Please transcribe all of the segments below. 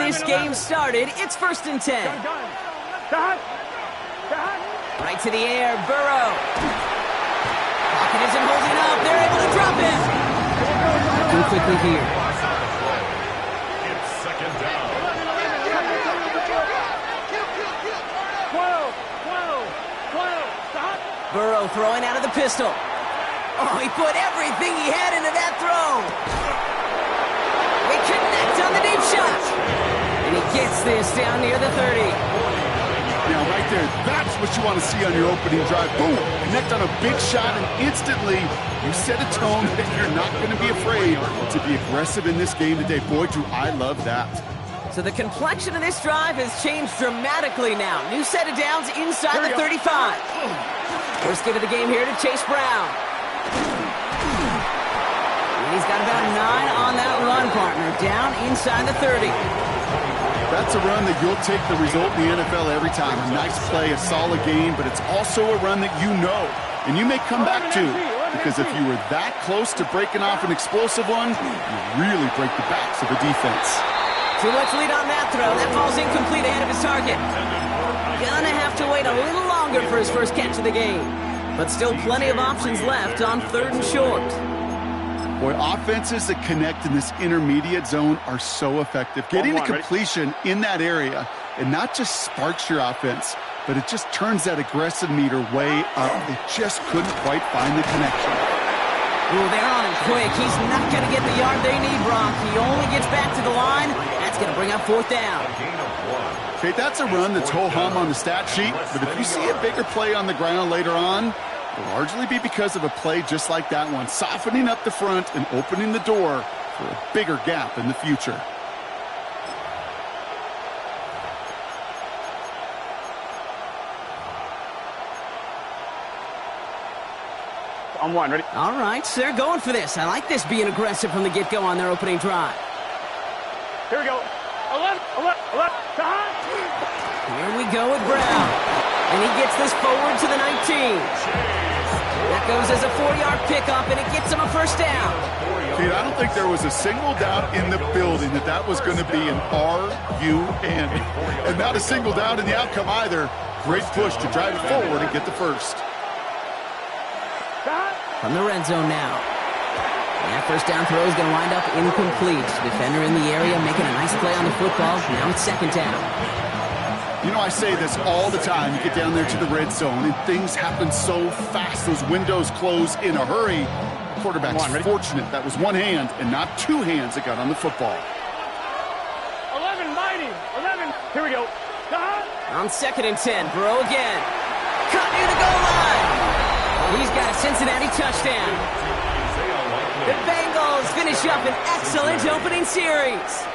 this game started. It's 1st and 10. Right to the air, Burrow. Pocket isn't holding up. They're able to drop him. Too quickly here. It's 2nd down. Burrow throwing out of the pistol. Oh, he put everything he had into that throw. They connect on the deep shot. And he gets this down near the 30. Now, right there, that's what you want to see on your opening drive. Boom! Connect on a big shot, and instantly you set a tone that you're not going to be afraid to be aggressive in this game today. Boy, do I love that. So the complexion of this drive has changed dramatically now. New set of downs inside the 35. First give of the game here to Chase Brown. He's got about 9 on that run, partner. Down inside the 30. That's a run that you'll take the result in the NFL every time. A nice play, a solid game, but it's also a run that you know and you may come back to, because if you were that close to breaking off an explosive one, you really break the backs of the defense. Too much lead on that throw. That ball's incomplete ahead of his target. Gonna have to wait a little longer for his first catch of the game. But still plenty of options left on 3rd and short. Boy, offenses that connect in this intermediate zone are so effective. Getting a completion in that area, and not just sparks your offense, but it just turns that aggressive meter way up. They just couldn't quite find the connection. Ooh, they're on him quick. He's not going to get the yard they need, Brock. He only gets back to the line. That's going to bring up 4th down. Okay, that's a run that's ho-hum on the stat sheet, but if you see a bigger play on the ground later on, it'll largely be because of a play just like that one, softening up the front and opening the door for a bigger gap in the future. On 1, ready? All right, so they're going for this. I like this being aggressive from the get-go on their opening drive. Here we go. 11. Here we go with Brown. And he gets this forward to the 19. That goes as a 4-yard pickup, and it gets him a 1st down. Dude, I don't think there was a single doubt in the building that that was going to be an R-U-N. And not a single doubt in the outcome either. Great push to drive it forward and get the first. From the red zone now. That 1st down throw is going to wind up incomplete. Defender in the area making a nice play on the football. Now it's 2nd down. You know, I say this all the time. You get down there to the red zone, and things happen so fast. Those windows close in a hurry. The quarterback's fortunate that was one hand and not 2 hands that got on the football. 11, mighty. 11. Here we go. On 2nd and 10, Burrow again. Cut near the goal line. He's got a Cincinnati touchdown. The Bengals finish up an excellent opening series.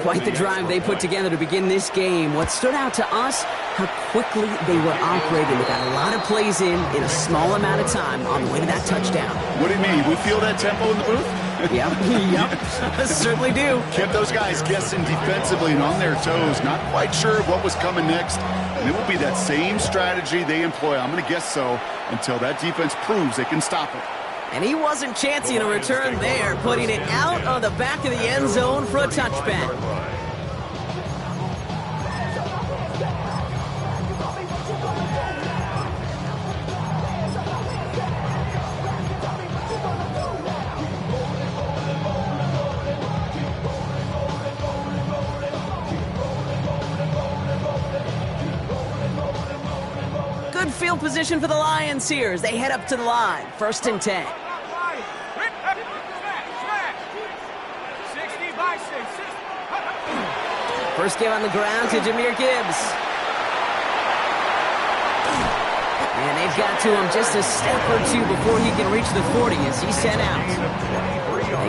Quite the drive they put together to begin this game. What stood out to us, how quickly they were operating. They got a lot of plays in a small amount of time on the way to that touchdown. What do you mean? We feel that tempo in the booth? Yep. Certainly do. Kept those guys guessing defensively and on their toes, not quite sure of what was coming next. And it will be that same strategy they employ, I'm going to guess so, until that defense proves they can stop it. And he wasn't chancing a return there, putting it out of the back of the end zone for a touchback. Good field position for the Lions here as they head up to the line. 1st and 10. First give on the ground to Jahmyr Gibbs. And they've got to him just a step or two before he can reach the 40 as he's sent out.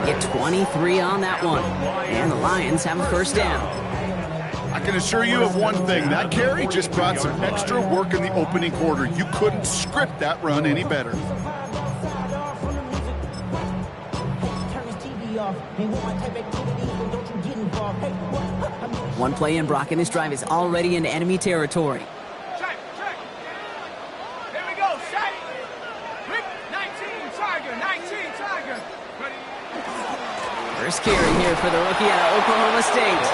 They get 23 on that one. And the Lions have a 1st down. I can assure you of one thing. That carry just brought some extra work in the opening quarter. You couldn't script that run any better. One play in, Brock, and this drive is already into enemy territory. Check. Here we go, check. 19, Tiger. first carry here for the rookie out of Oklahoma State.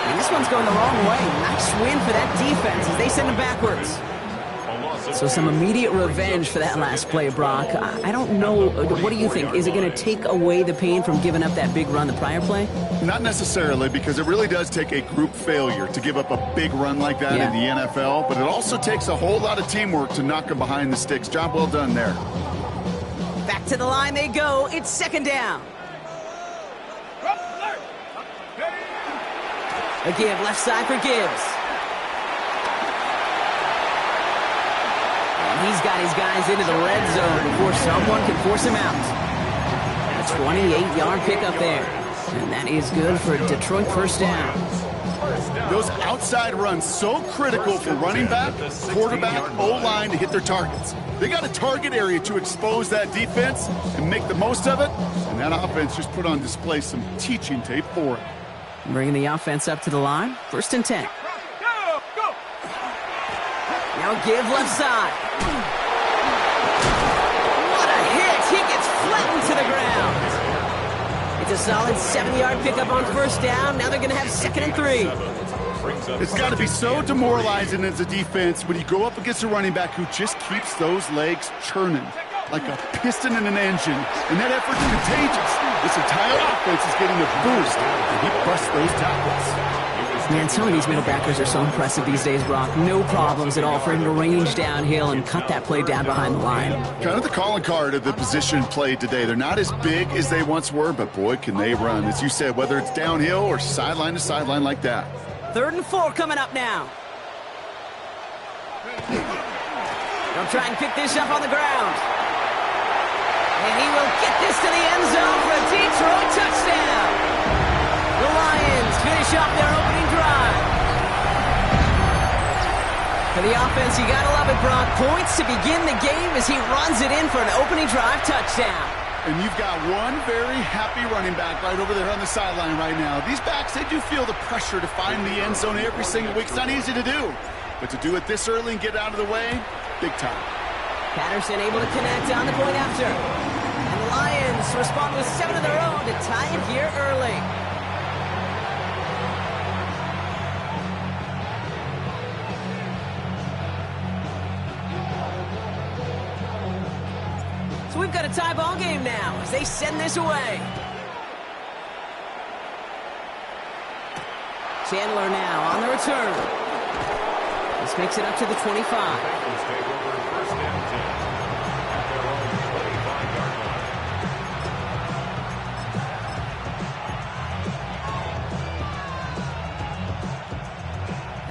And this one's going the wrong way. Nice win for that defense as they send him backwards. So some immediate revenge for that last play, Brock. I don't know. What do you think? Is it going to take away the pain from giving up that big run the prior play? Not necessarily, because it really does take a group failure to give up a big run like that in the NFL, but it also takes a whole lot of teamwork to knock them behind the sticks. Job well done there. Back to the line they go. It's second down. A give left side for Gibbs. And he's got his guys into the red zone before someone can force him out. A 28-yard pickup there. And that is good for Detroit first down. Those outside runs so critical for running back, quarterback, O-line to hit their targets. They got a target area to expose that defense and make the most of it. And that offense just put on display some teaching tape for it. Bringing the offense up to the line. First and 10. Now give left side. What a hit. He gets flattened to the ground. It's a solid 7-yard pickup on first down. Now they're going to have second and 3. It's got to be so demoralizing as a defense when you go up against a running back who just keeps those legs churning like a piston in an engine, and that effort's contagious. This entire offense is getting a boost, and he busts those tackles. Man, some of these middle backers are so impressive these days, Brock. No problems at all for him to range downhill and cut that play down behind the line. Kind of the calling card of the position played today. They're not as big as they once were, but boy, can they run. As you said, whether it's downhill or sideline to sideline like that. 3rd and 4 coming up now. They'll try and pick this up on the ground. And he will get this to the end zone for a Detroit touchdown. The Lions finish off their opening drive. For the offense, you gotta love it, Brock. Points to begin the game as he runs it in for an opening drive touchdown. And you've got one very happy running back right over there on the sideline right now. These backs, they do feel the pressure to find the end zone every single week. It's not easy to do. But to do it this early and get out of the way, big time. Patterson able to connect on the point after. And the Lions respond with 7 of their own to tie it here early. So we've got a tie ball game now as they send this away. Chandler now on the return. This makes it up to the 25.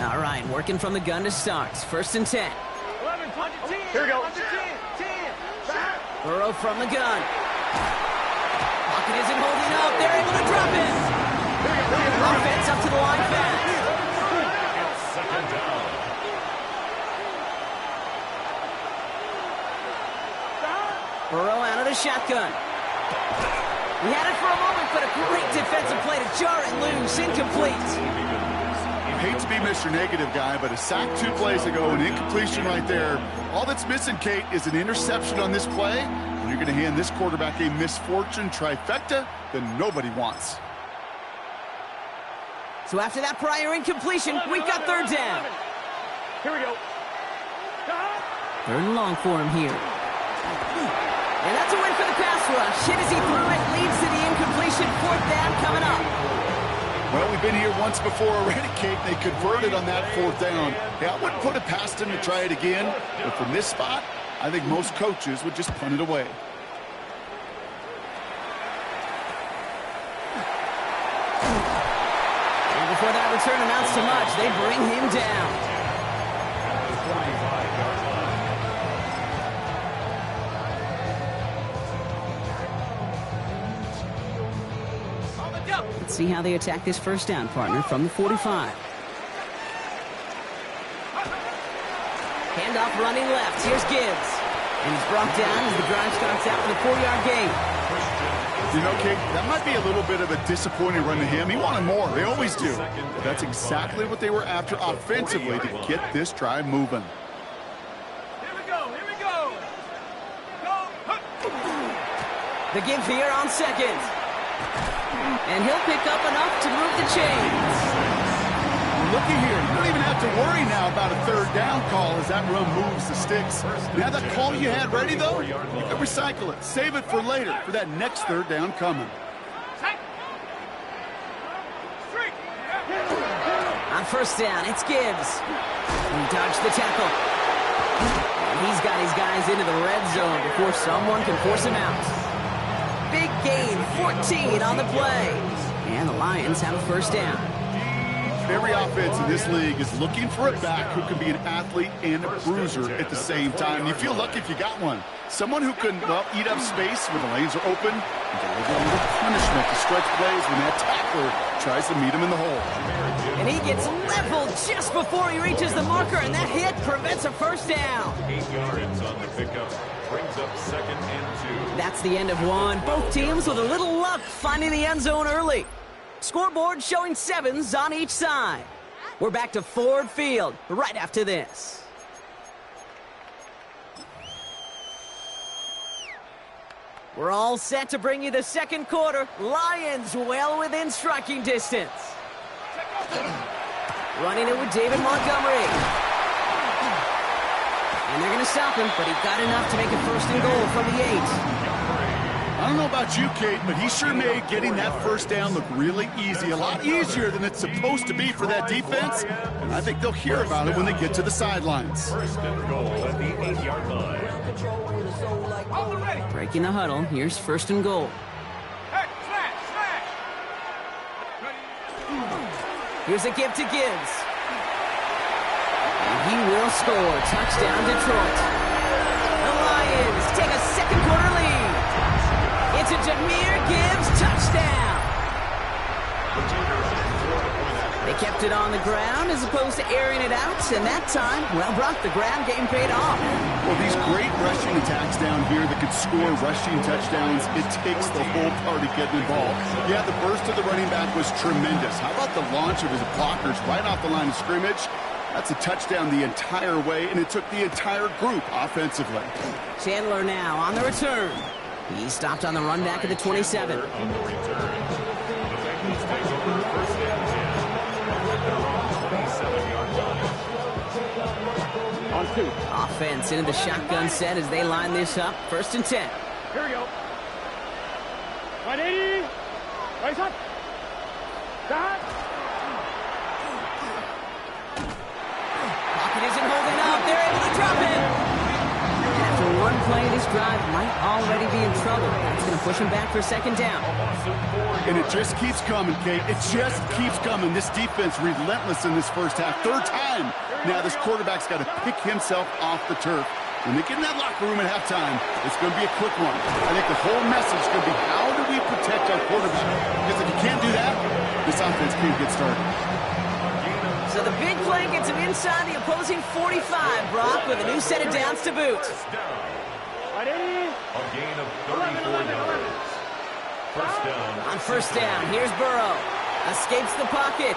All right, working from the gun to start. 1st and 10. 11, here we go. 10. Burrow from the gun. Pocket isn't holding up. They're able to drop it. Offense up to the line fast. Second down. Burrow out of the shotgun. We had it for a moment, but a great defensive play to jar it loose. Incomplete. I hate to be Mr. Negative guy, but a sack 2 plays ago, an incompletion right there. All that's missing, Kate, is an interception on this play, and you're going to hand this quarterback a misfortune trifecta that nobody wants. So after that prior incompletion, we've got 3rd down. Here we go. 3rd and long for him here. And that's a win for the pass rush. Hit as he threw it, leads to the incompletion. 4th down coming up. Well, we've been here once before already, Kate. They converted on that 4th down. Yeah, I wouldn't put it past them to try it again, but from this spot, I think most coaches would just punt it away. And before that return amounts to much, they bring him down. Let's see how they attack this first down, partner, from the 45. Handoff running left. Here's Gibbs. And he's brought down as the drive starts out with a 4-yard gain. You know, Kate, that might be a little bit of a disappointing run to him. He wanted more. They always do. But that's exactly what they were after offensively to get this drive moving. Here we go. Here we go. Go. The give here on 2nd. And he'll pick up enough to move the chains. Looky here. You don't even have to worry now about a third down call as that run moves the sticks. Now that call you had ready, though, you can recycle it. Save it for later for that next third down coming. On first down, it's Gibbs. He dodged the tackle. And he's got his guys into the red zone before someone can force him out. Big gain, 14 on the play. And the Lions have a first down. Every offense in this league is looking for a back who can be an athlete and a bruiser at the same time. You feel lucky if you got one. Someone who can, well, eat up space when the lanes are open and deliver a little punishment to stretch plays when that tackler tries to meet him in the hole. And he gets leveled just before he reaches the marker, and that hit prevents a first down. 8 yards on the pickup. Brings up 2nd and 2. That's the end of one. Both teams with a little luck finding the end zone early. Scoreboard showing 7s on each side. We're back to Ford Field right after this. We're all set to bring you the second quarter. Lions well within striking distance. Running it with David Montgomery. And they're going to stop him, but he got enough to make a first and goal from the 8. I don't know about you, Kate, but he sure made getting that first down look really easy. A lot easier than it's supposed to be for that defense. And I think they'll hear about it when they get to the sidelines. First and goal at the 8-yard line. Breaking the huddle. Here's first and goal. Here's a give to Gibbs. And he will score. Touchdown, Detroit. The Lions take a second quarter lead. It's a Jahmyr Gibbs touchdown. They kept it on the ground as opposed to airing it out, and that time, well, Brock, the ground game paid off. Well, these great rushing attacks down here that could score rushing touchdowns, it takes the whole party getting involved. Yeah, the burst of the running back was tremendous. How about the launch of his blockers right off the line of scrimmage? That's a touchdown the entire way, and it took the entire group offensively. Chandler now on the return. He stopped on the run back at the 27. On the return. The Bengals take over first and 10. 27-yard line. On 2. Offense into the shotgun set as they line this up. First and 10. Here we go. 180. Right up. That. Pocket isn't holding up. They're able to drop it. After one play, this drive might already be in trouble. That's going to push him back for second down. And it just keeps coming, Kate. It just keeps coming. This defense relentless in this first half. Third time. Now this quarterback's got to pick himself off the turf. When they get in that locker room at halftime, it's going to be a quick one. I think the whole message is going to be, how do we protect our quarterback? Because if you can't do that, this offense can't get started. So the big play gets him inside the opposing 45, Brock, with a new set of downs to boot. A gain of 34 yards. First down. On first down, here's Burrow. Escapes the pocket.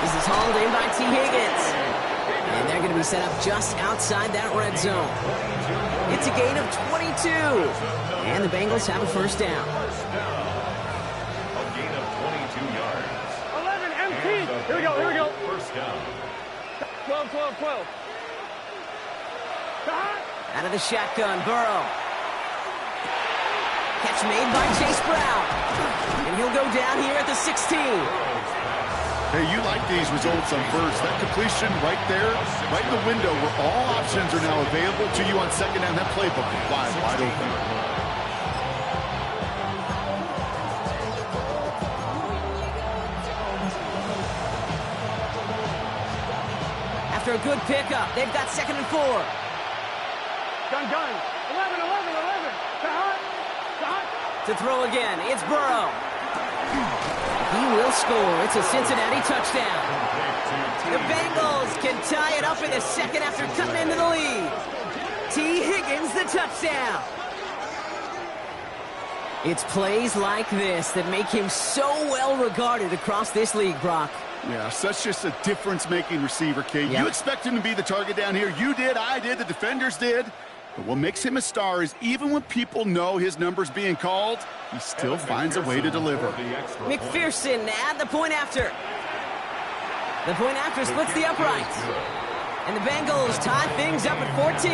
This is hauled in by T. Higgins. And they're going to be set up just outside that red zone. It's a gain of 22. And the Bengals have a first down. A gain of 22 yards. 11 empty. Here we go. Here we go. First down. 12, 12, 12. Out of the shotgun, Burrow. Catch made by Chase Brown. And he'll go down here at the 16. Hey, you like these results on first. That completion right there, right in the window where all options are now available to you on second down. That playbook is wide open. After a good pickup, they've got second and 4. Gun. 11. To throw again, it's Burrow. He will score. It's a Cincinnati touchdown. The Bengals can tie it up in the second after cutting into the lead. T. Higgins, the touchdown. It's plays like this that make him so well regarded across this league, Brock. Yeah, such just a difference-making receiver, Kate. Yep. You expect him to be the target down here. You did, I did, the defenders did. But what makes him a star is even when people know his number's being called, he still finds a way to deliver. McPherson at the point after. The point after splits the uprights. And the Bengals tie things up at 14.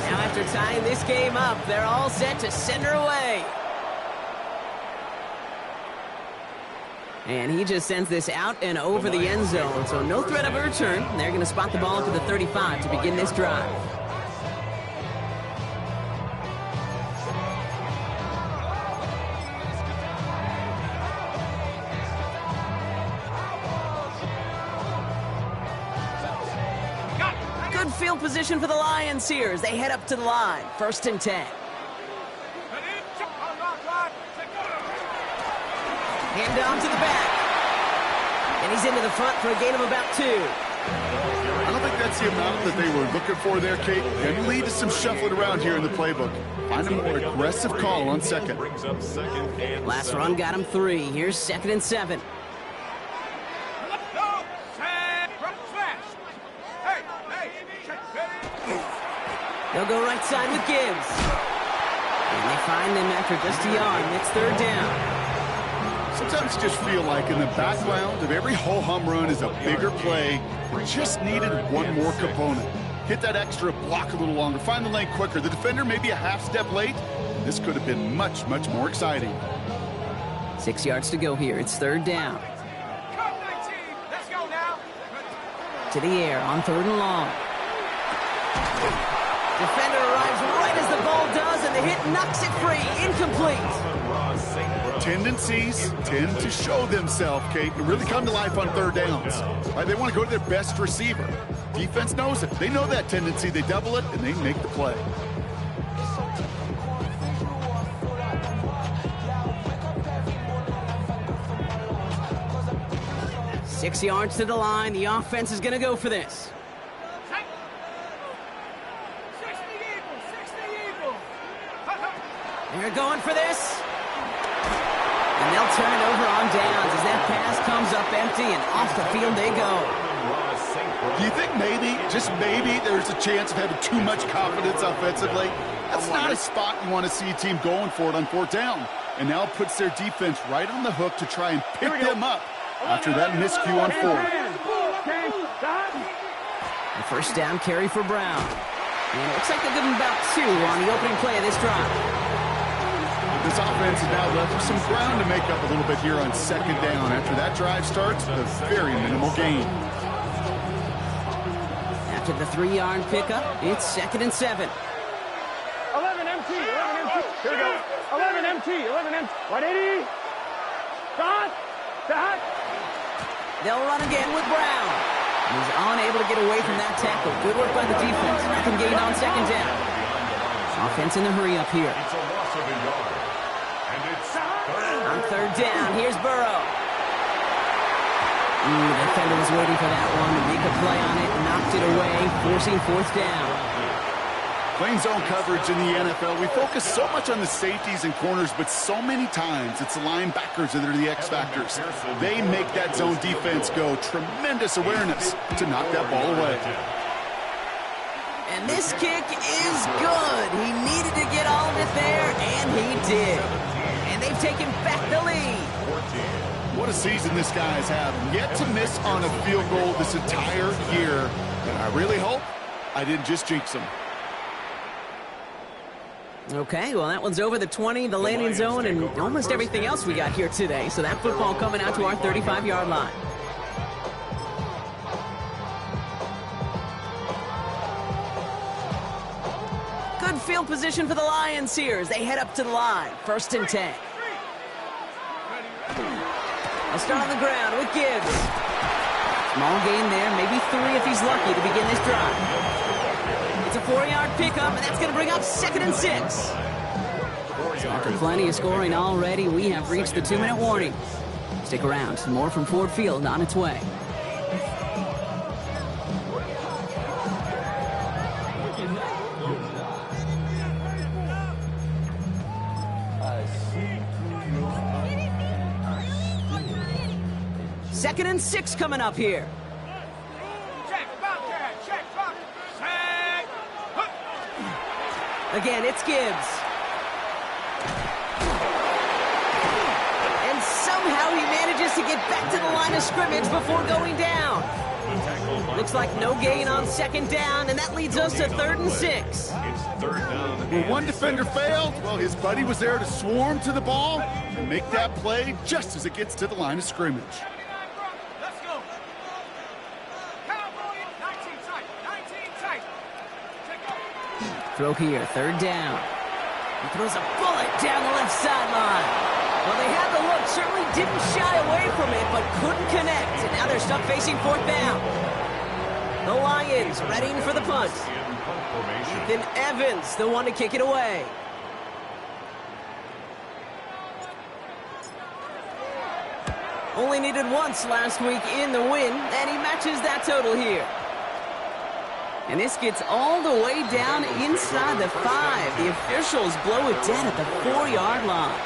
Now after tying this game up, they're all set to send her away. And he just sends this out and over the end zone, so no threat of a return. They're going to spot the ball to the 35 to begin this drive. Good field position for the Lions here as they head up to the line. 1st and 10. Hand off to the back. And he's into the front for a gain of about 2. I don't think that's the amount that they were looking for there, Kate. Can lead to some shuffling around here in the playbook. Find a more aggressive call on second. Last run got him 3. Here's 2nd and 7. They'll go right side with Gibbs. And they find him after just a yard. It's 3rd down. Sometimes you just feel like in the background of every ho-hum run is a bigger play that just needed one more component. Hit that extra block a little longer, find the lane quicker. The defender may be a half step late. This could have been much, much more exciting. 6 yards to go here. It's 3rd down. Let's go now. To the air on 3rd and long. Defender arrives right as the ball does, and the hit knocks it free. Incomplete. Tendencies tend to show themselves, Kate, and really come to life on 3rd downs. Right? They want to go to their best receiver. Defense knows it. They know that tendency. They double it, and they make the play. Six yards to the line. The offense is going to go for this. They're going for this. And they'll turn it over on downs as that pass comes up empty and off the field they go. Do you think maybe, just maybe, there's a chance of having too much confidence offensively? That's not a spot you want to see a team going for it on 4th down. And now it puts their defense right on the hook to try and pick them up after that miscue on 4th. The 1st down carry for Brown. And it looks like they'll give him about 2 on the opening play of this drive. This offense is now left with some ground to make up a little bit here on 2nd down. After that drive starts, a very minimal gain. After the 3-yard pickup, it's 2nd and 7. 11 MT, 11 MT. Here we go. 11 MT, 11 MT. 180. Dot. Dot. They'll run again with Brown. He's unable to get away from that tackle. Good work by the defense. Nothing gained on 2nd down. Offense in the hurry up here. On 3rd down, here's Burrow. The defender was waiting for that one to make a play on it, knocked it away, forcing 4th down. Playing zone coverage in the NFL, we focus so much on the safeties and corners, but so many times it's the linebackers that are the X factors. They make that zone defense go. Tremendous awareness to knock that ball away. And this kick is good. He needed to get all of it there, and he did. And they've taken back the lead. What a season this guy's having. Yet to miss on a field goal this entire year. And I really hope I didn't just jinx him. Okay, well, that one's over the 20, the landing zone, and almost everything else we got here today. So that football coming out to our 35-yard line. Good field position for the Lions here as they head up to the line. 1st and 10. They'll start on the ground with Gibbs. Small gain there, maybe 3 if he's lucky to begin this drive. It's a 4-yard pickup, and that's going to bring up 2nd and 6. So after plenty of scoring already, we have reached the 2-minute warning. Stick around. More from Ford Field on its way. 2nd and 6 coming up here. Check, Bobcat, check, Bobcat. Sack. Again, it's Gibbs. And somehow he manages to get back to the line of scrimmage before going down. Looks like no gain on 2nd down, and that leads us to 3rd and 6. It's 3rd down. Well, one defender failed. Well, his buddy was there to swarm to the ball and make that play just as it gets to the line of scrimmage. Let's go. Cowboy, 19 tight, 19 tight. Check up. Throw here, 3rd down. He throws a bullet down the left sideline. Well, they had the look, certainly didn't shy away from it, but couldn't connect. And now they're stuck facing 4th down. The Lions readying for the punt. In punt formation. Ethan Evans, the one to kick it away. Only needed once last week in the win, and he matches that total here. And this gets all the way down inside the 5. The officials blow it dead at the 4-yard line.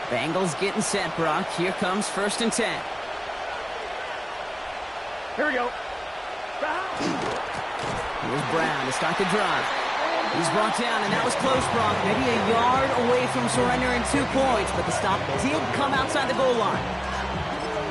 Bengals getting set, Brock. Here comes 1st and 10. Here we go. Here's Brown to start the drive. He's brought down, and that was close, Brock. Maybe a yard away from surrendering 2 points, but the stop did come outside the goal line.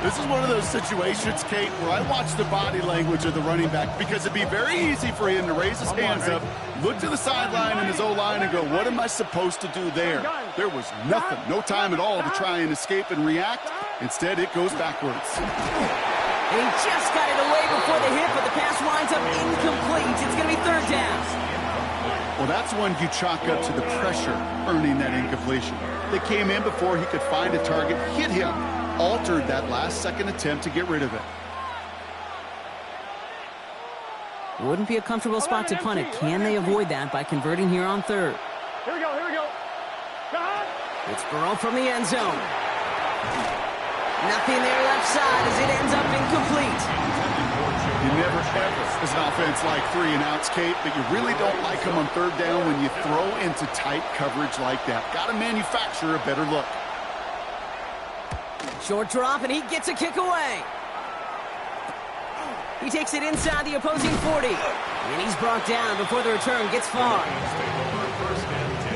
This is one of those situations, Kate, where I watch the body language of the running back because it'd be very easy for him to raise his hands up, look to the sideline and his O-line and go, what am I supposed to do there? There was nothing, no time at all to try and escape and react. Instead, it goes backwards. And he just got it away before the hit, but the pass winds up incomplete. It's going to be 3rd down. Well, that's one you chalk up to the pressure earning that incompletion. They came in before he could find a target, hit him, altered that last-second attempt to get rid of it. Wouldn't be a comfortable spot to punt it. Can they avoid that by converting here on 3rd? Here we go, here we go. It's Burrow from the end zone. Nothing there left side as it ends up incomplete. You never ever, as an offense, like 3 and outs, Kate, but you really don't like them on 3rd down when you throw into tight coverage like that. Got to manufacture a better look. Short drop, and he gets a kick away. He takes it inside the opposing 40. And he's brought down before the return gets far. 1st and 10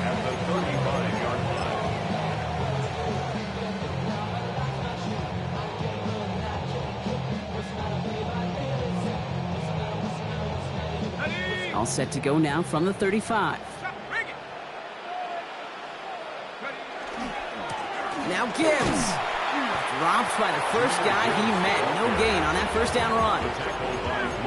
at the 35-yard line. All set to go now from the 35. Now Gibbs. Dropped by the first guy he met. No gain on that 1st down run.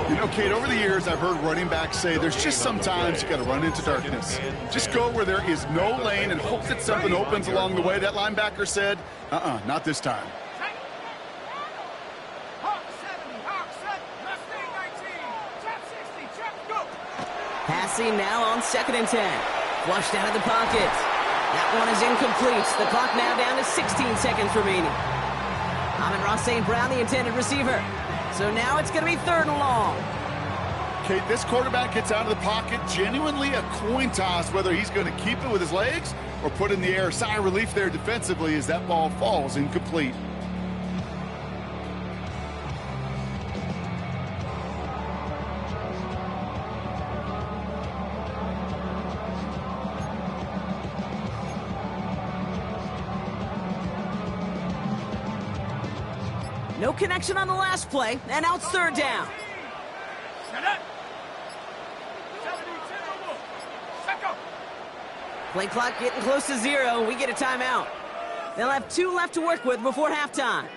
You know, Kate, over the years, I've heard running backs say there's just sometimes you got to run into darkness. Just go where there is no lane and hope that something opens along the way. That linebacker said, not this time. Passing now on 2nd and 10. Flushed out of the pocket. That one is incomplete. The clock now down to 16 seconds remaining. Amon-Ra St. Brown, the intended receiver. So now it's going to be 3rd and long. Kate, this quarterback gets out of the pocket, genuinely a coin toss whether he's going to keep it with his legs or put in the air. Sigh of relief there defensively as that ball falls incomplete. No connection on the last play, and now it's 3rd down. Play clock getting close to 0. We get a timeout. They'll have 2 left to work with before halftime.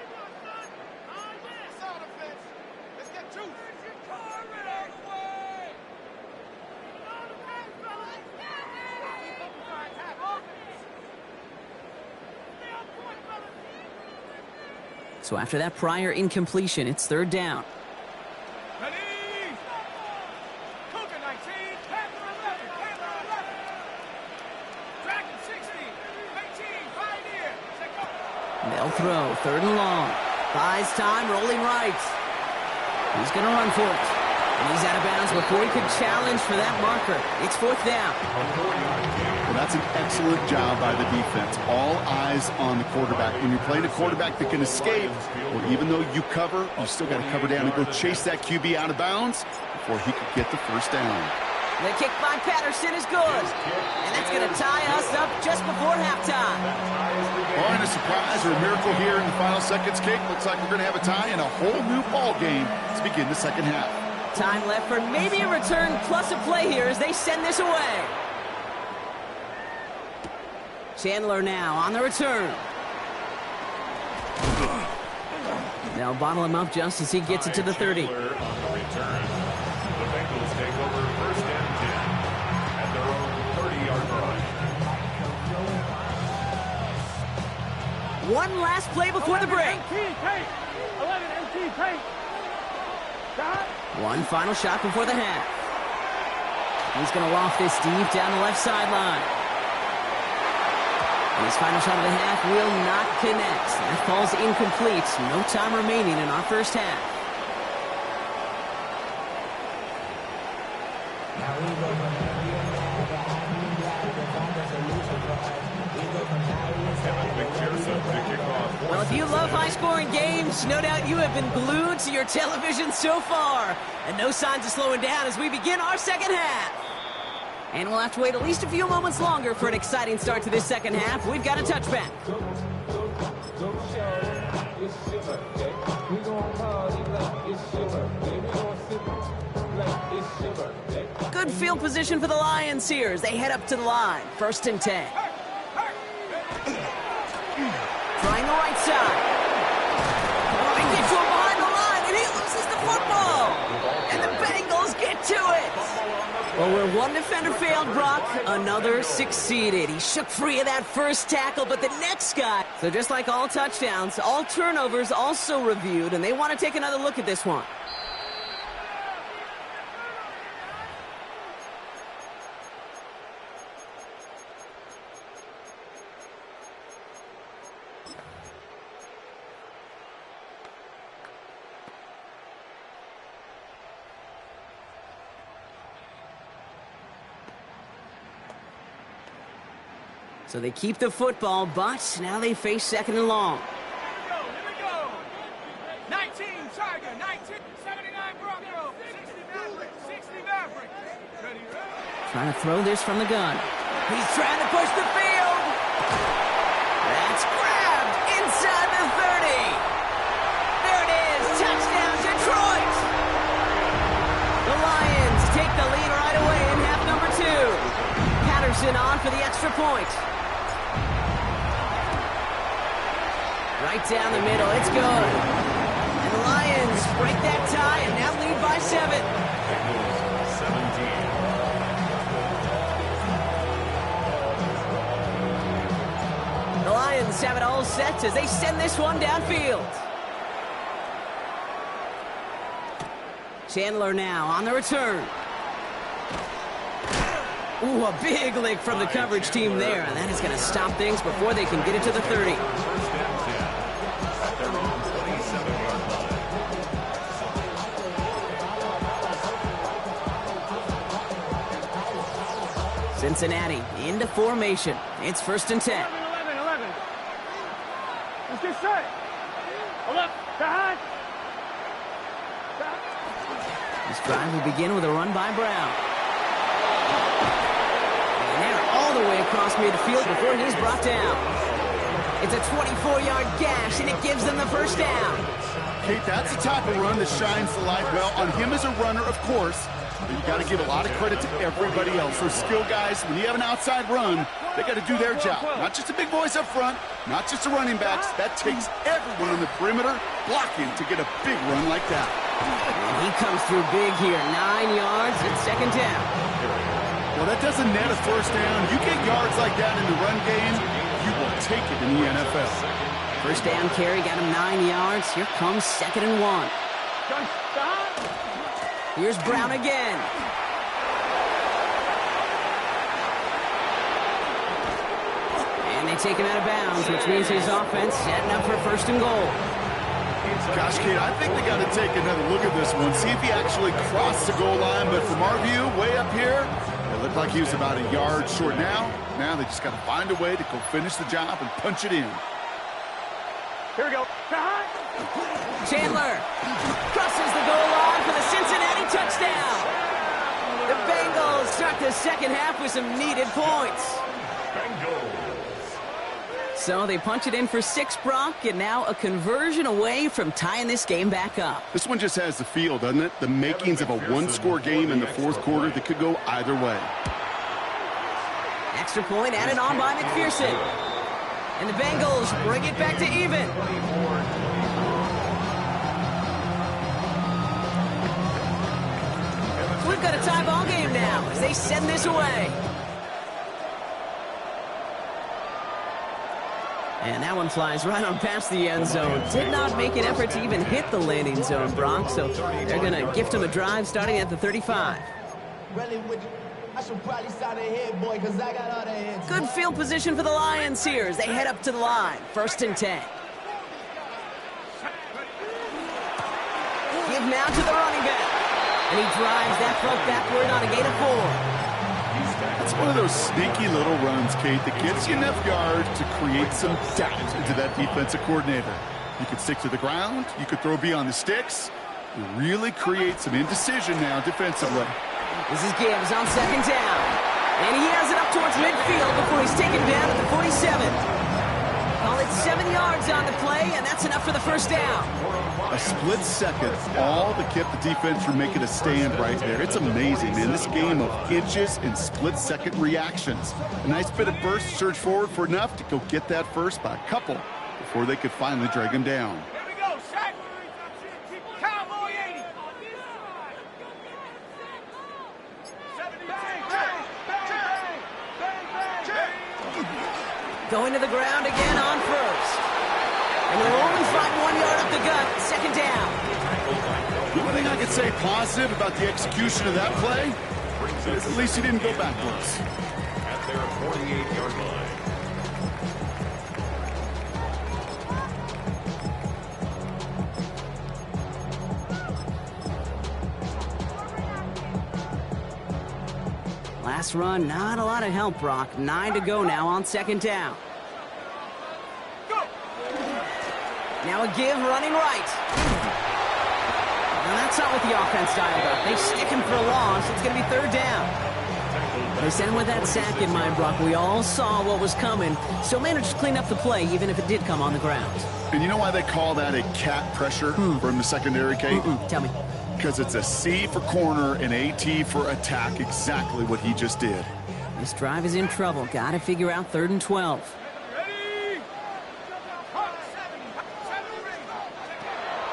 So after that prior incompletion, it's 3rd down. They'll throw 3rd and long. Buys time, rolling right. He's going to run for it. And he's out of bounds before he could challenge for that marker. It's 4th down. Well, that's an excellent job by the defense. All eyes on the quarterback. When you're playing a quarterback that can escape, well, even though you cover, you still got to cover down and go chase that QB out of bounds before he could get the first down. The kick by Patterson is good. And that's going to tie us up just before halftime. Oh, and a surprise or a miracle here in the final seconds kick. Looks like we're going to have a tie and a whole new ball game to begin the second half. Time left for maybe a return plus a play here as they send this away. Chandler now on the return. They'll bottle him up just as he gets it to the 30. On the return. The Bengals take over 1st and 10 at their own 30-yard line. One last play before the break. 11 MT, take. Shot. One final shot before the half. He's going to loft this deep down the left sideline. And his final shot of the half will not connect. That falls incomplete. No time remaining in our first half. Well, if you love high-scoring games, no doubt you have been glued to your television so far. And no signs of slowing down as we begin our second half. And we'll have to wait at least a few moments longer for an exciting start to this second half. We've got a touchback. Good field position for the Lions here as they head up to the line. 1st and 10. Trying the right side. Oh, he gets to him behind the line, and he loses the football. And the Bengals get to it. Well, where one defender failed, Brock, another succeeded. He shook free of that first tackle, but the next guy. So just like all touchdowns, all turnovers also reviewed, and they want to take another look at this one. So they keep the football, but now they face 2nd and long. Here we go. 19 Tiger, 19, 79 Bronco, 60 Maverick, 60 Maverick. Ready, ready. Trying to throw this from the gun. He's trying to push the field. That's grabbed inside the 30. There it is. Touchdown, Detroit. The Lions take the lead right away in half number 2. Patterson on for the extra point. Right down the middle, it's good. And the Lions break that tie and now lead by 7. 17. The Lions have it all set as they send this one downfield. Chandler now on the return. Ooh, a big lick from the coverage team there, and that is going to stop things before they can get it to the 30. 1st and 10 at their own 27-yard line. Cincinnati into formation. It's 1st and 10. 11. Let's get set. Hold up. Behind. This drive will begin with a run by Brown. And they're all the way across midfield before he's brought down. It's a 24-yard gash, and it gives them the first down. Kate, that's the type of run that shines the light well on him as a runner, of course. But you got to give a lot of credit to everybody else. Those skill guys, when you have an outside run, they got to do their job. Not just a big boys up front, not just the running backs. That takes everyone on the perimeter blocking to get a big run like that. And he comes through big here. 9 yards and 2nd down. Well, that doesn't net a first down. You get yards like that in the run game, you will take it in the NFL. First down carry got him 9 yards. Here comes 2nd and 1. Here's Brown again. And they take him out of bounds, which means his offense setting up for 1st and goal. Gosh, Kate, I think they got to take another look at this one, see if he actually crossed the goal line. But from our view, way up here, it looked like he was about a yard short now. Now they just got to find a way to go finish the job and punch it in. Here we go. Chandler crosses the goal line for the Cincinnati touchdown. The Bengals start the second half with some needed points. So they punch it in for 6, Brock, and now a conversion away from tying this game back up. This one just has the feel, doesn't it? The makings of a one-score game in the fourth quarter that could go either way. Extra point added on by McPherson. And the Bengals bring it back to even. We've got a tie ball game now as they send this away. And that one flies right on past the end zone. Did not make an effort to even hit the landing zone, Brock. So they're going to gift him a drive starting at the 35. Good field position for the Lions here as they head up to the line. 1st and 10. Give now to the running back. And he drives that throw backward on a gain of 4. It's one of those sneaky little runs, Kate, that gets you enough yards to create some doubt into that defensive coordinator. You could stick to the ground. You could throw beyond the sticks. You really create some indecision now defensively. This is Gibbs on 2nd down. And he has it up towards midfield before he's taken down at the 47. Call it 7 yards on the play, and that's enough for the 1st down. A split second, all that kept the defense from making a stand right there. It's amazing, man. This game of inches and split-second reactions. A nice bit of burst, surge forward for enough to go get that first by a couple before they could finally drag him down. Here we go, Shaq. Cowboy 80. 70. Going to the ground again on 1st. And they'll only find 1 yard up the gut. 2nd down. The only thing I could say positive about the execution of that play is at least he didn't go backwards. At their 48-yard line. Last run, not a lot of help, Brock. 9 to go now on 2nd down. Now a give running right. Now that's not what the offense dialed up. They stick him for a loss. It's going to be 3rd down. They sent him with that sack in mind, Brock. We all saw what was coming. Still managed to clean up the play, even if it did come on the ground. And you know why they call that a cat pressure from the secondary, Kate? Tell me. Because it's a C for corner and a T for attack. Exactly what he just did. This drive is in trouble. Got to figure out 3rd and 12.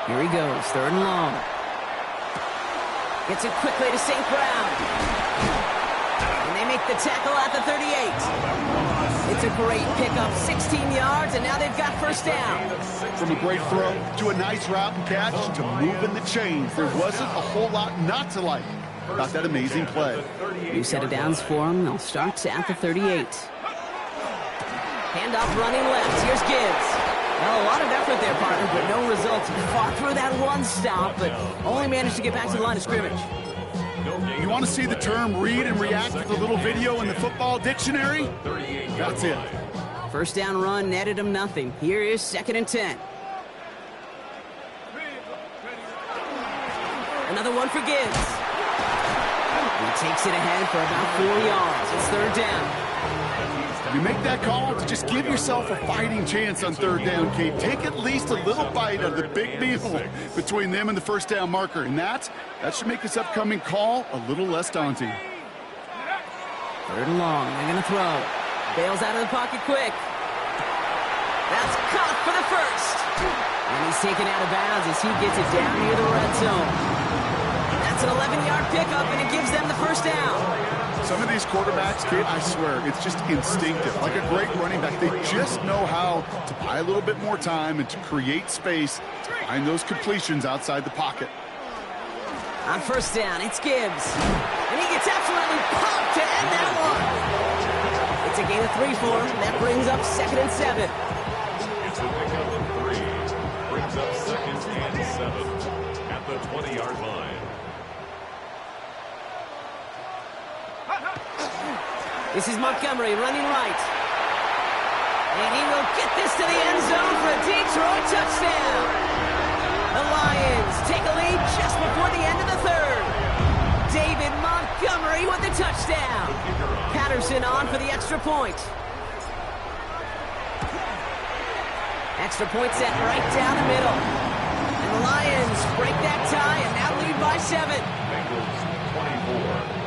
Here he goes, 3rd and long. Gets it quickly to St. Brown. And they make the tackle at the 38. It's a great pickup, 16 yards, and now they've got 1st down. From a great throw to a nice route and catch to moving the chains, there wasn't a whole lot not to like about that amazing play. New set of downs for them. They'll start at the 38. Handoff running left. Here's Gibbs. Well, a lot of effort there, partner, but no results. He fought through that one stop, but only managed to get back to the line of scrimmage. You want to see the term read and react with a little video in the football dictionary? That's it. 1st down run netted him nothing. Here is 2nd and 10. Another one for Gibbs. He takes it ahead for about 4 yards. It's 3rd down. You make that call to just give yourself a fighting chance on 3rd down, Kate. Take at least a little bite of the big meal between them and the 1st down marker. And that should make this upcoming call a little less daunting. 3rd and long. They're going to throw. Bails out of the pocket quick. That's caught for the 1st. And he's taken out of bounds as he gets it down near the red zone. That's an 11-yard pickup, and it gives them the 1st down. Some of these quarterbacks, Kate, I swear, it's just instinctive. Like a great running back, they just know how to buy a little bit more time and to create space to find those completions outside the pocket. On 1st down, it's Gibbs. And he gets absolutely popped to end that one. It's a gain of 3 for him. That brings up 2nd and 7. It's a pickup of 3. Brings up 2nd and 7 at the 20-yard line. This is Montgomery running right. And he will get this to the end zone for a Detroit touchdown. The Lions take a lead just before the end of the third. David Montgomery with the touchdown. Patterson on for the extra point. Extra point set right down the middle. And the Lions break that tie and now lead by 7. Bengals 24.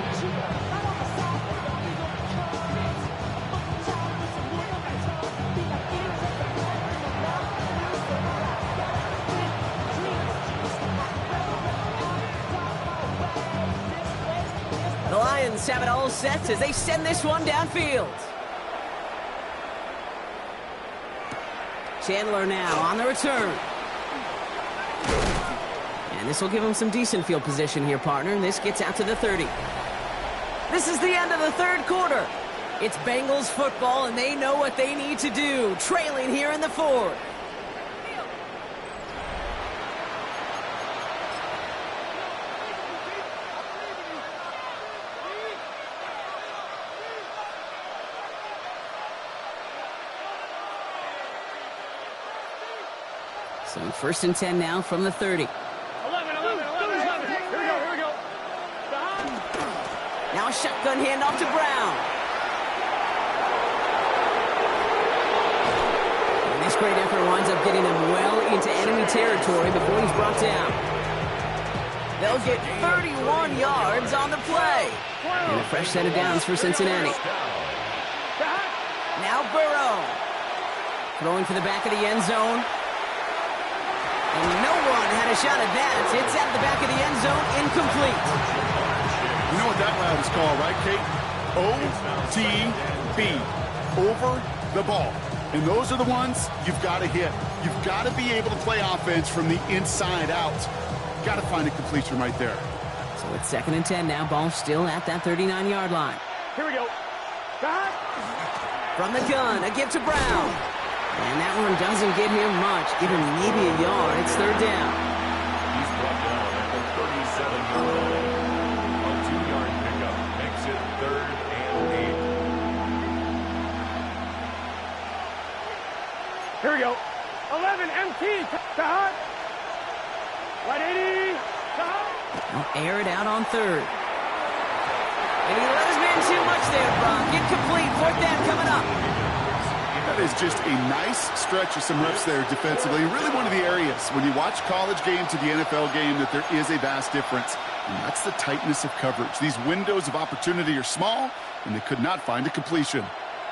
The Lions have it all set as they send this one downfield. Chandler now on the return. And this will give him some decent field position here, partner. This gets out to the 30. This is the end of the third quarter. It's Bengals football, and they know what they need to do, trailing here in the fourth. So 1st and 10 now from the 30. 11. Here we go. Now a shotgun handoff to Brown. And this great effort winds up getting him well into enemy territory before he's brought down. They'll get 31 yards on the play. And a fresh set of downs for Cincinnati. Now Burrow. Throwing for the back of the end zone. And no one had a shot at that. It's out of the back of the end zone, incomplete. You know what that route is called, right, Kate? OTB, over the ball. And those are the ones you've got to hit. You've got to be able to play offense from the inside out. Got to find a completion right there. So it's 2nd and 10 now. Ball still at that 39-yard line. Here we go. From the gun, a give to Brown. And that one doesn't get him much. Give him maybe a yard. It's 3rd down. He's brought down at the 37-yard line. A 2-yard pickup makes it 3rd and 8. Here we go. 11, MT. Hot. 180. He'll air it out on 3rd. And he let his man too much there, Brock. Incomplete. 4th down coming up. That is just a nice stretch of some reps there defensively. Really one of the areas when you watch college game to the NFL game that there is a vast difference. And that's the tightness of coverage. These windows of opportunity are small, and they could not find a completion.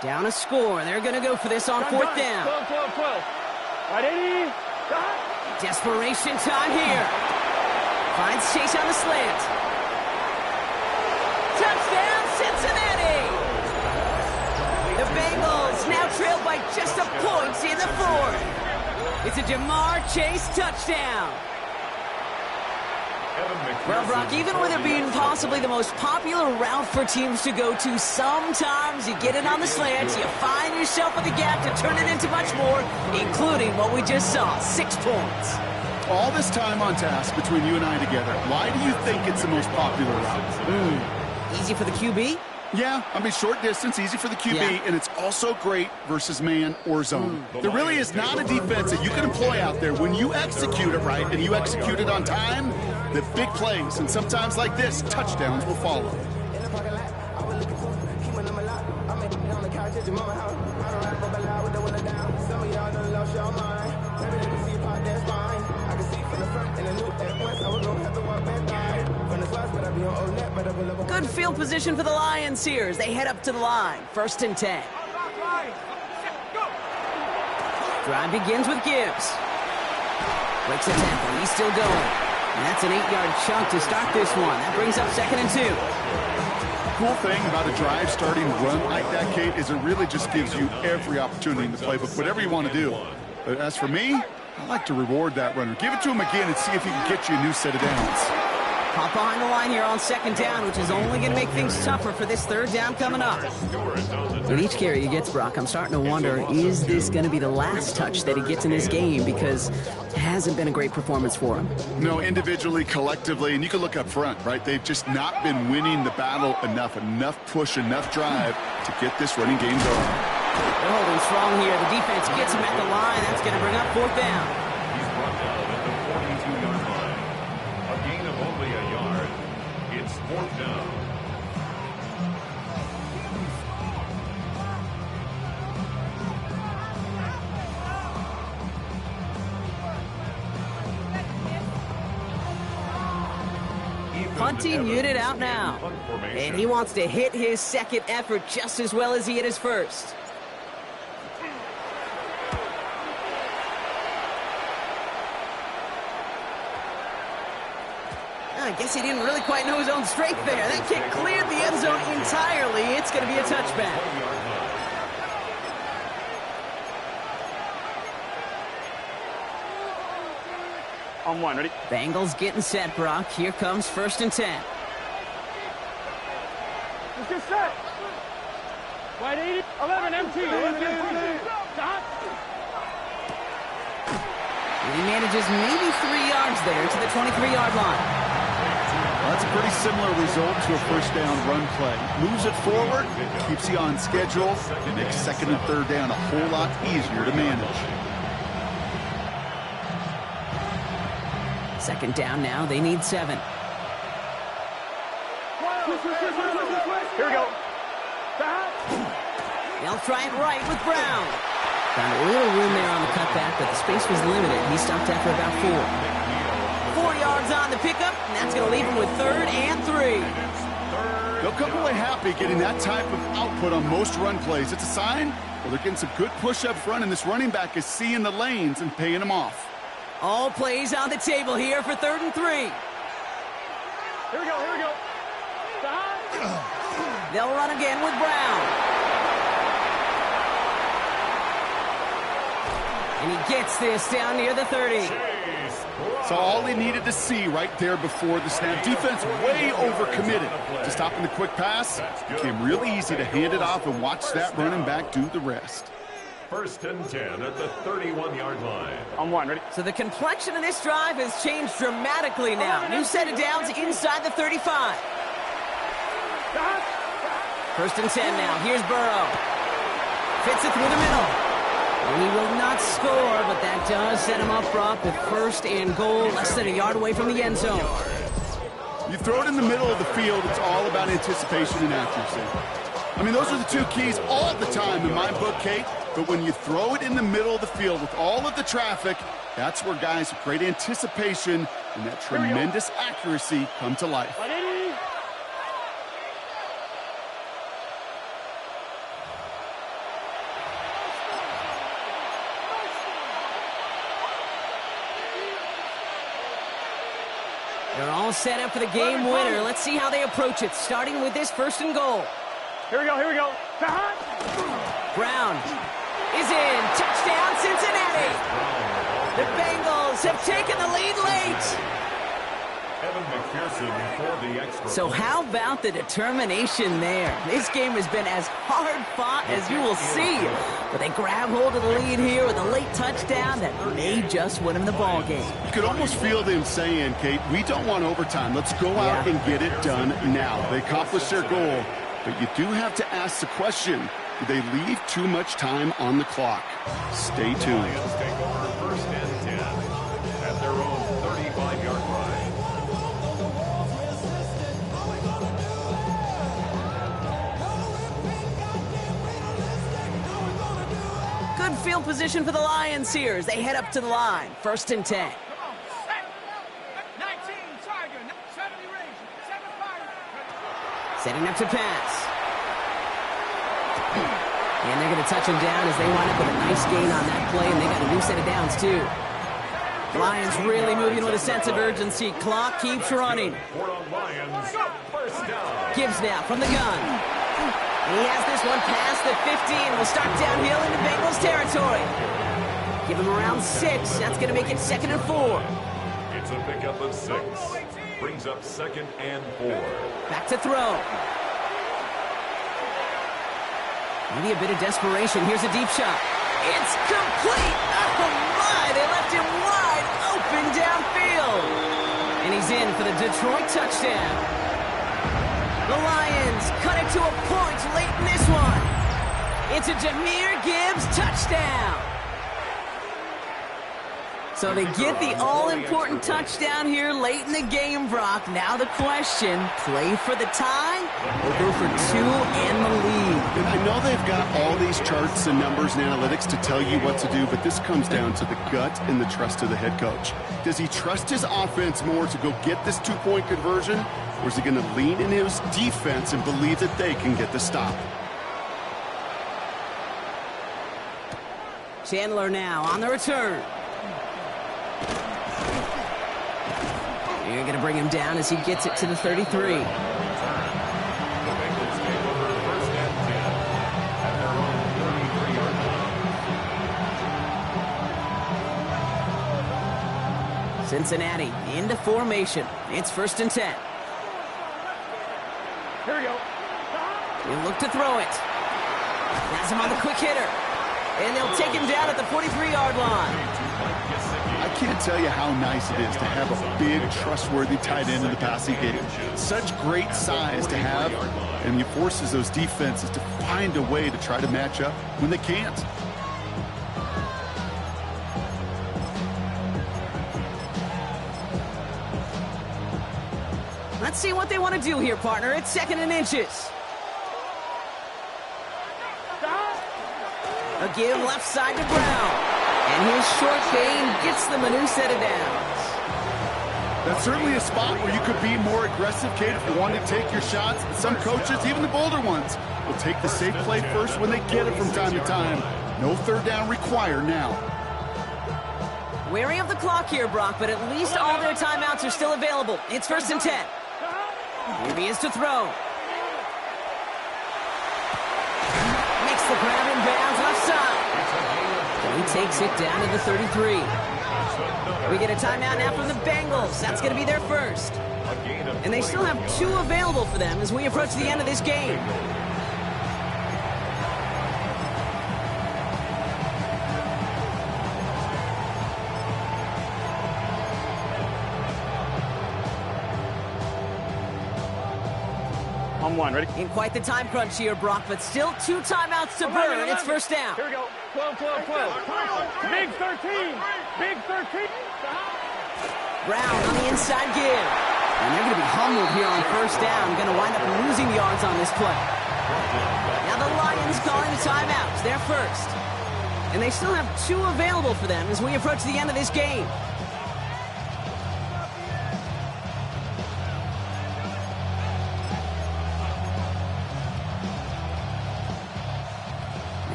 Down a score. They're going to go for this on 4th down. 12. 180. Desperation time here. Finds Chase on the slant. Touchdown, Cincinnati! The Bengals now trailed by just a point in the 4th. It's a Jamar Chase touchdown. Well, Brock, even with it being possibly the most popular route for teams to go to, sometimes you get it on the slants, you find yourself with a gap to turn it into much more, including what we just saw, 6 points. All this time on task between you and I together, why do you think it's the most popular route? Easy for the QB? Yeah, I mean, short distance, easy for the QB, and it's also great versus man or zone. There really is not a defense that you can employ out there when you execute it right and you execute it on time, the big plays, and sometimes like this, touchdowns will follow. Good field position for the Lions here as they head up to the line. 1st and 10. Drive begins with Gibbs. Breaks a tackle. He's still going. And that's an 8-yard chunk to start this one. That brings up 2nd and 2. Cool thing about a drive starting run like that, Kate, is it really just gives you every opportunity in the playbook, whatever you want to do. But as for me, I like to reward that runner. Give it to him again and see if he can get you a new set of downs. Hop behind the line here on second down, which is only going to make things tougher for this third down coming up. With each carry he gets, Brock, I'm starting to wonder, is this going to be the last touch that he gets in this game? Because it hasn't been a great performance for him. No, individually, collectively, and you can look up front, right? They've just not been winning the battle enough push, enough drive to get this running game going. They're holding strong here. The defense gets him at the line. That's going to bring up fourth down. He's brought down at the 42-yard line. A gain of only a yard. It's fourth down. Punting unit out now. And he wants to hit his second effort just as well as he hit his first. I guess he didn't really quite know his own strength there. That kick cleared the end zone entirely. It's going to be a touchback. On one, ready? Bengals getting set, Brock. Here comes 1st and 10. Let's get set. Wide 80, 11 MT. 11 MT. Stop. And he manages maybe 3 yards there to the 23-yard line. Well, that's a pretty similar result to a first down run play. Moves it forward, keeps you on schedule, and makes second and third down a whole lot easier to manage. Second down now. They need 7. Here we go. They'll try it right with Brown. Found a little room there on the cutback, but the space was limited. He stopped after about 4. 4 yards on the pickup, and that's going to leave him with 3rd and 3. They'll come away happy getting that type of output on most run plays. It's a sign, well, they're getting some good push up front, and this running back is seeing the lanes and paying them off. All plays on the table here for 3rd and 3. Here we go, here we go. They'll run again with Brown. And he gets this down near the 30. So all he needed to see right there before the snap. Defense way overcommitted to stopping the quick pass. Became really easy to hand it off and watch that running back do the rest. 1st and 10 at the 31-yard line. On one, ready? So the complexion of this drive has changed dramatically now. New set of downs inside the 35. 1st and 10 now. Here's Burrow. Fits it through the middle. And he will not score, but that does set him up, Brock, with 1st and goal, less than a yard away from the end zone. You throw it in the middle of the field, it's all about anticipation and accuracy. I mean, those are the 2 keys all the time in my book, Kate. But when you throw it in the middle of the field with all of the traffic, that's where guys with great anticipation and that tremendous accuracy come to life. They're all set up for the game winner. Let's see how they approach it, starting with this 1st and goal. Here we go, here we go. Brown is in. Touchdown, Cincinnati. The Bengals have taken the lead late. Evan McPherson for the extra. So how about the determination there? This game has been as hard fought as you will see. But they grab hold of the lead here with a late touchdown that may just win them the ball game. You could almost feel them saying, Kate, we don't want overtime. Let's go out and get it done now. They accomplished their goal. But you do have to ask the question, do they leave too much time on the clock? Stay tuned. Lions take over 1st and 10 at their own 35-yard line. Good field position for the Lions here as they head up to the line. 1st and 10. 19 Tiger, 70 Ranger, 7 Fire. Setting up to pass. And they're going to touch him down as they wind up with a nice gain on that play, and they got a new set of downs, too. Lions really moving with a sense of urgency. Clock keeps running. Lions, 1st down. Gibbs now from the gun. And he has this one past the 15. We'll start downhill into Bengals territory. Give him around 6. That's going to make it 2nd and 4. It's a pickup of 6. Brings up 2nd and 4. Back to throw. Maybe a bit of desperation. Here's a deep shot. It's complete. Oh, my. They left him wide open downfield. And he's in for the Detroit touchdown. The Lions cut it to a point late in this one. It's a Jahmyr Gibbs touchdown. So they get the all-important touchdown here late in the game, Brock. Now the question, play for the tie or go for 2 and the lead? And I know they've got all these charts and numbers and analytics to tell you what to do, but this comes down to the gut and the trust of the head coach. Does he trust his offense more to go get this 2-point conversion, or is he going to lean in his defense and believe that they can get the stop? Chandler now on the return. You're going to bring him down as he gets it to the 33. The Bengals take over 1st and 10 at their own 33-yard line. Cincinnati into formation. It's 1st and 10. Here we go. He'll look to throw it. Has him on the quick hitter. And they'll take him down at the 43-yard line. I can't tell you how nice it is to have a big, trustworthy tight end in the passing game. Such great size to have, and he forces those defenses to find a way to try to match up when they can't. Let's see what they want to do here, partner. It's 2nd and inches. A give left side to Brown. And his short gain gets them a new set of downs. That's certainly a spot where you could be more aggressive, Kate, if you want to take your shots. Some coaches, even the bolder ones, will take the safe play first when they get it from time to time. No 3rd down required now. Wary of the clock here, Brock, but at least all their timeouts are still available. It's 1st and 10. Here he is to throw. Makes the grab in bounds left side. He takes it down to the 33. We get a timeout now from the Bengals. That's going to be their first. And they still have 2 available for them as we approach the end of this game. On 1, ready? In quite the time crunch here, Brock, but still 2 timeouts to burn. It's 1st down. Here we go. 12, 12, 12. Big 13. Big 13. Brown on the inside give. And they're going to be humbled here on 1st down. Going to wind up losing yards on this play. Now the Lions calling the timeouts. They're first. And they still have 2 available for them as we approach the end of this game.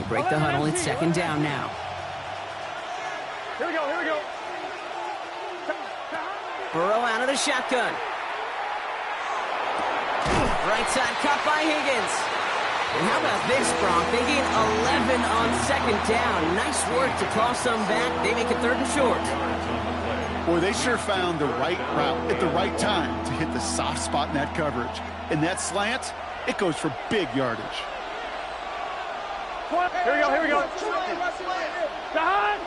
Break the huddle. It's 2nd down now. Here we go. Here we go. Burrow out of the shotgun. Right side cut by Higgins. And how about this, Brock? They gain 11 on 2nd down. Nice work to toss them back. They make it 3rd and short. Boy, they sure found the right route at the right time to hit the soft spot in that coverage. And that slant, it goes for big yardage. Here we go, here we go. Hot.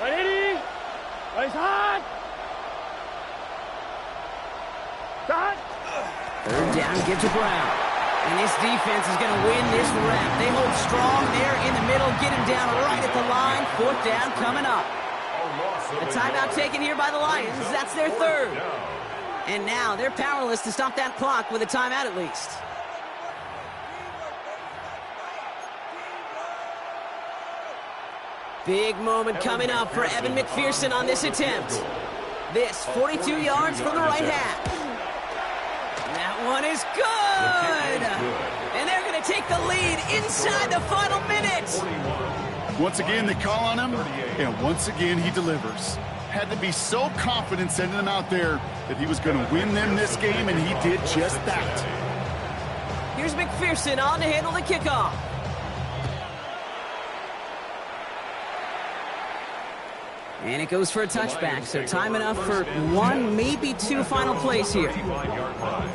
Right, 80. Right, hot. Hot. 3rd down, give to Brown. And this defense is going to win this rep. They hold strong there in the middle, get him down right at the line. 4th down coming up. A timeout taken here by the Lions. That's their 3rd. And now they're powerless to stop that clock with a timeout at least. Big moment coming up for Evan McPherson on this attempt. This 42 yards from the right half. That one is good. And they're going to take the lead inside the final minute. Once again, they call on him, and once again, he delivers. Had to be so confident sending him out there that he was going to win them this game, and he did just that. Here's McPherson on to handle the kickoff. And it goes for a touchback, so time enough for one, maybe two final plays here. 35-yard line.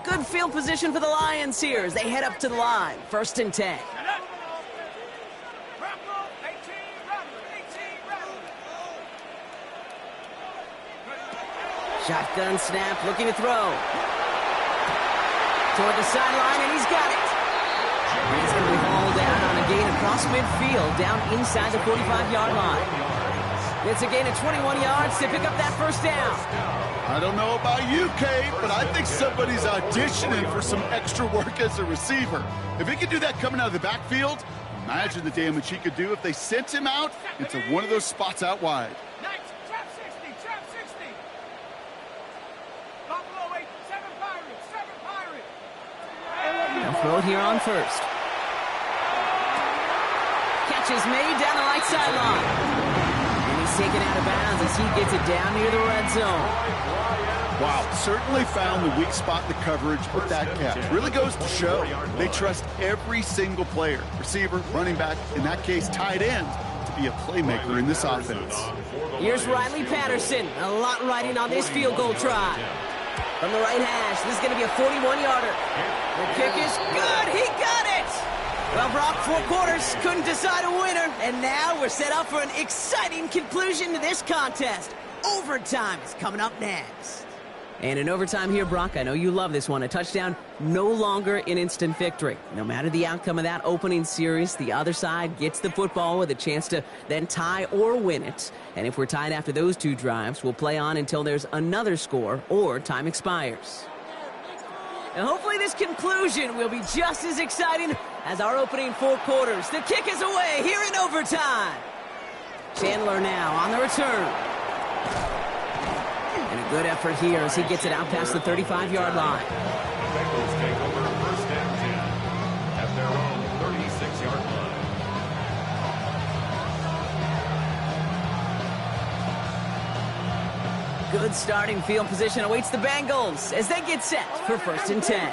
Good field position for the Lions here as they head up to the line. 1st and 10. Shotgun snap, looking to throw. Toward the sideline, and he's got it. And he's going to be hauled down on a gain across midfield, down inside the 45-yard line. It's a gain of 21 yards to pick up that first down. I don't know about you, Kate, but I think somebody's auditioning for some extra work as a receiver. If he could do that coming out of the backfield, imagine the damage he could do if they sent him out into one of those spots out wide. They'll throw it here on 1st. Catch is made down the right sideline. And he's taken out of bounds as he gets it down near the red zone. Wow, certainly found the weak spot in the coverage with that catch. Really goes to show they trust every single player, receiver, running back, in that case tight end, to be a playmaker in this offense. Here's Riley Patterson. A lot riding on this field goal try. From the right hash, this is going to be a 41-yarder. The kick is good. He got it. Well, Brock, 4 quarters, couldn't decide a winner. And now we're set up for an exciting conclusion to this contest. Overtime is coming up next. And in overtime here, Brock, I know you love this one. A touchdown, no longer an instant victory. No matter the outcome of that opening series, the other side gets the football with a chance to then tie or win it. And if we're tied after those 2 drives, we'll play on until there's another score or time expires. And hopefully this conclusion will be just as exciting as our opening 4 quarters. The kick is away here in overtime. Chandler now on the return. And a good effort here as he gets it out past the 35-yard line. The Bengals take over 1st and 10 at their own 36-yard line. Good starting field position awaits the Bengals as they get set for 1st and 10.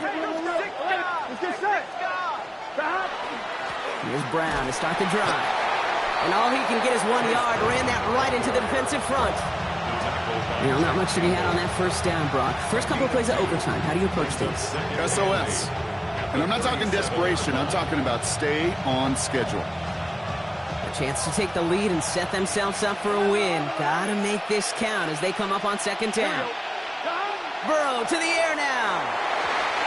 Here's Brown to start the drive. And all he can get is 1 yard. Ran that right into the defensive front. You know, not much to be had on that first down, Brock. First couple of plays of overtime. How do you approach things? SOS. And I'm not talking desperation. I'm talking about stay on schedule. A chance to take the lead and set themselves up for a win. Gotta make this count as they come up on 2nd down. Burrow to the air now.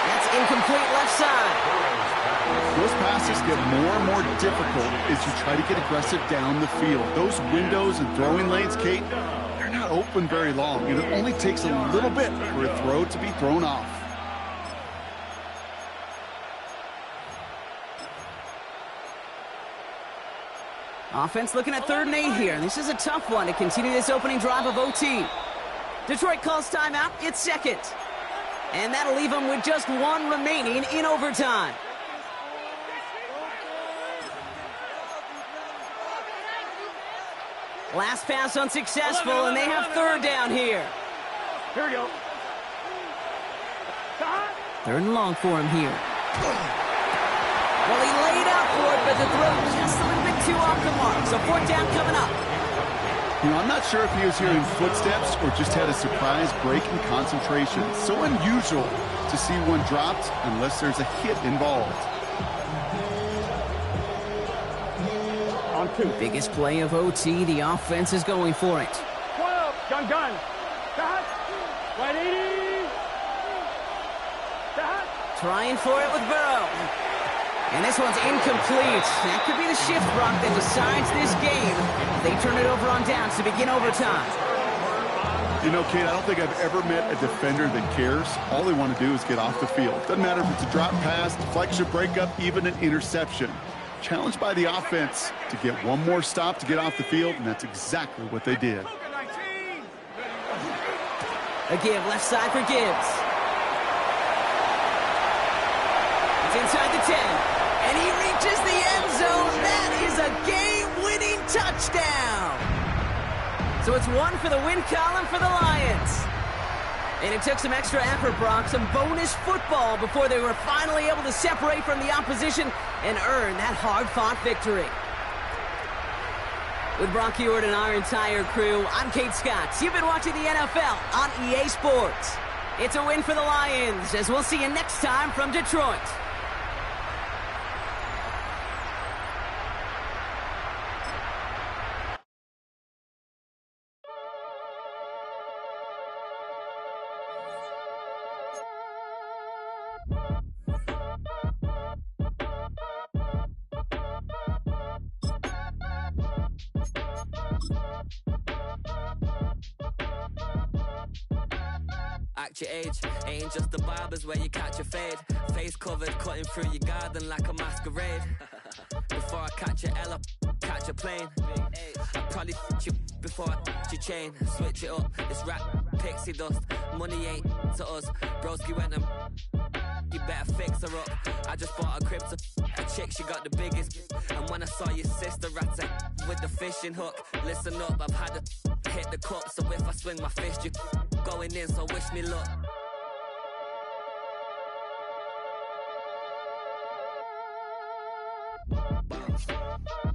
That's incomplete left side. Those passes get more and more difficult as you try to get aggressive down the field. Those windows and throwing lanes, Kate, they're not open very long, and it only takes a little bit for a throw to be thrown off. Offense looking at 3rd and 8 here. This is a tough one to continue this opening drive of OT. Detroit calls timeout. It's 2nd. And that'll leave them with just 1 remaining in overtime. Last pass unsuccessful, and they have 3rd down here. Here we go. 3rd and long for him here. Well, he laid out for it, but the throw just a little bit too off the mark. So 4th down coming up. You know, I'm not sure if he was hearing footsteps or just had a surprise break in concentration. It's so unusual to see one dropped unless there's a hit involved. On 2. Biggest play of OT. The offense is going for it. 12. Gun. Shot. Wide 80. Shot. Trying for it with Burrow. And this one's incomplete. That could be the shift, Brock, that decides this game. They turn it over on downs to begin overtime. You know, Kate, I don't think I've ever met a defender that cares. All they want to do is get off the field. Doesn't matter if it's a drop pass, deflection, breakup, even an interception. Challenged by the offense to get one more stop to get off the field, and that's exactly what they did. A give left side for Gibbs. It's inside the 10. And he reaches the end zone. That is a game-winning touchdown. So a it's one for the win column for the Lions. And it took some extra effort, Brock, some bonus football before they were finally able to separate from the opposition and earn that hard-fought victory. With Brock Hewitt and our entire crew, I'm Kate Scott. You've been watching the NFL on EA Sports. It's a win for the Lions, as we'll see you next time from Detroit. Act your age, ain't just the barbers where you catch a fade. Face covered, cutting through your garden like a masquerade. Before I catch a L up, catch a plane. I probably you before I your chain. Switch it up, this rap pixie dust. Money ain't to us. Broski went and you better fix her up. I just bought a crib to a chick, she got the biggest. And when I saw your sister rat with the fishing hook, listen up, I've had to hit the cup. So if I swing my fist, you going in, so wish me luck. Bounce.